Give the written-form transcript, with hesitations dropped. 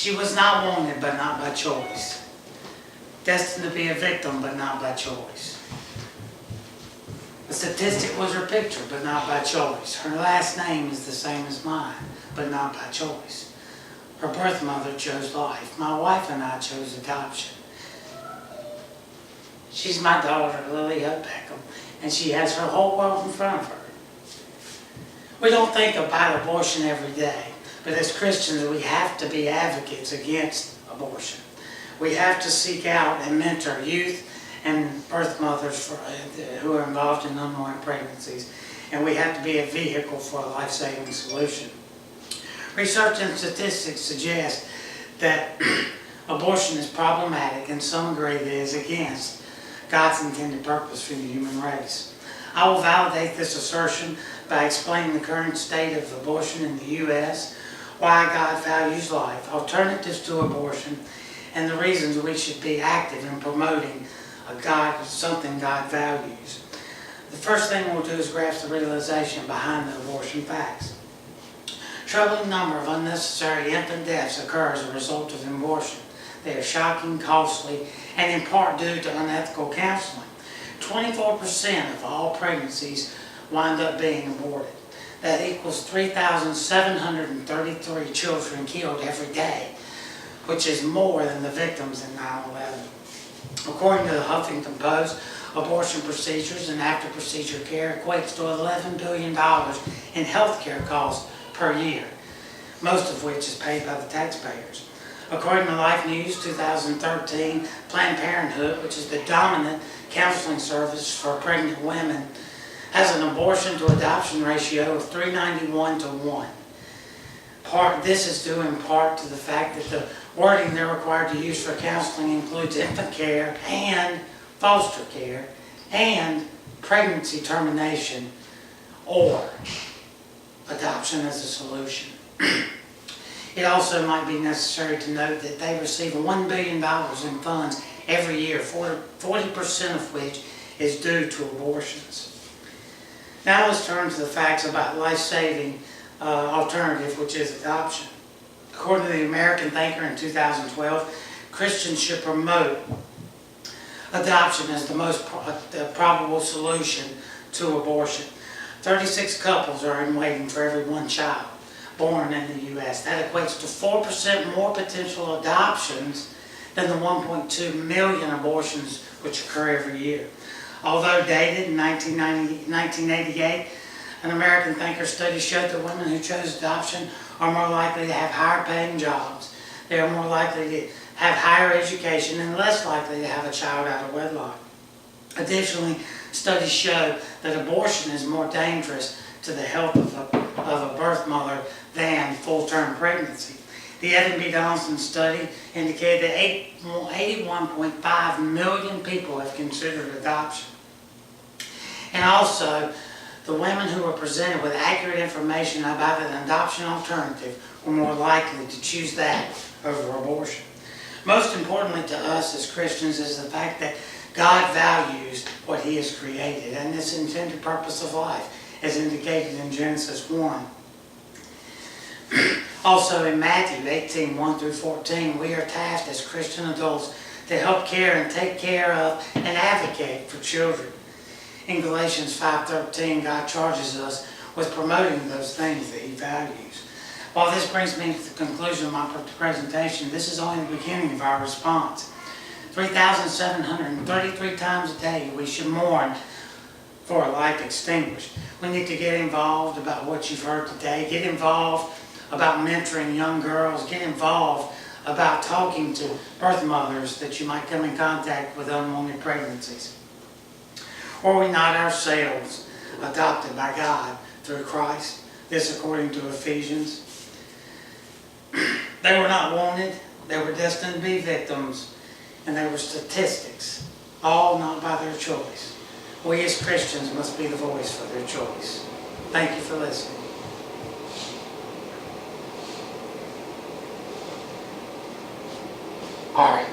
She was not wanted, but not by choice. Destined to be a victim, but not by choice. A statistic was her picture, but not by choice. Her last name is the same as mine, but not by choice. Her birth mother chose life. My wife and I chose adoption. She's my daughter, Lily Hope Beckham, and she has her whole world in front of her. We don't think about abortion every day, but as Christians, we have to be advocates against abortion. We have to seek out and mentor youth and birth mothers who are involved in unwanted pregnancies, and we have to be a vehicle for a life-saving solution. Research and statistics suggest that abortion is problematic, and some agree that it is against God's intended purpose for the human race. I will validate this assertion by explaining the current state of abortion in the U.S., why God values life, alternatives to abortion, and the reasons we should be active in promoting something God values. The first thing we'll do is grasp the realization behind the abortion facts. Troubling number of unnecessary infant deaths occur as a result of abortion. They are shocking, costly, and in part due to unethical counseling. 24% of all pregnancies wind up being aborted. That equals 3,733 children killed every day, which is more than the victims in 9/11. According to the Huffington Post, abortion procedures and after-procedure care equates to $11 billion in health care costs per year, most of which is paid by the taxpayers. According to Life News 2013, Planned Parenthood, which is the dominant counseling service for pregnant women, has an abortion to adoption ratio of 391 to 1. This is due in part to the fact that the wording they're required to use for counseling includes infant care and foster care and pregnancy termination or adoption as a solution. It also might be necessary to note that they receive $1 billion in funds every year, 40% of which is due to abortions. Now let's turn to the facts about life-saving alternative, which is adoption. According to the American Thinker in 2012, Christians should promote adoption as the most probable solution to abortion. 36 couples are in waiting for every one child born in the U.S. That equates to 4% more potential adoptions than the 1.2 million abortions which occur every year. Although dated in 1988, an American Thinker study showed that women who chose adoption are more likely to have higher paying jobs. They are more likely to have higher education and less likely to have a child out of wedlock. Additionally, studies show that abortion is more dangerous to the health of a birth mother than full-term pregnancy. The Evan B. Donaldson study indicated that 81.5 million people have considered adoption. And also, the women who were presented with accurate information about an adoption alternative were more likely to choose that over abortion. Most importantly to us as Christians is the fact that God values what He has created and this intended purpose of life, as indicated in Genesis 1. Also in Matthew 18:1 through 14, we are tasked as Christian adults to help care and take care of and advocate for children. In Galatians 5:13, God charges us with promoting those things that He values. While this brings me to the conclusion of my presentation, this is only the beginning of our response. 3,733 times a day we should mourn for a life extinguished. We need to get involved about what you've heard today. Get involved about mentoring young girls. Get involved about talking to birth mothers that you might come in contact with unwanted pregnancies. Were we not ourselves adopted by God through Christ? This according to Ephesians. They were not wanted, they were destined to be victims, and they were statistics, all not by their choice. We as Christians must be the voice for their choice. Thank you for listening. All right.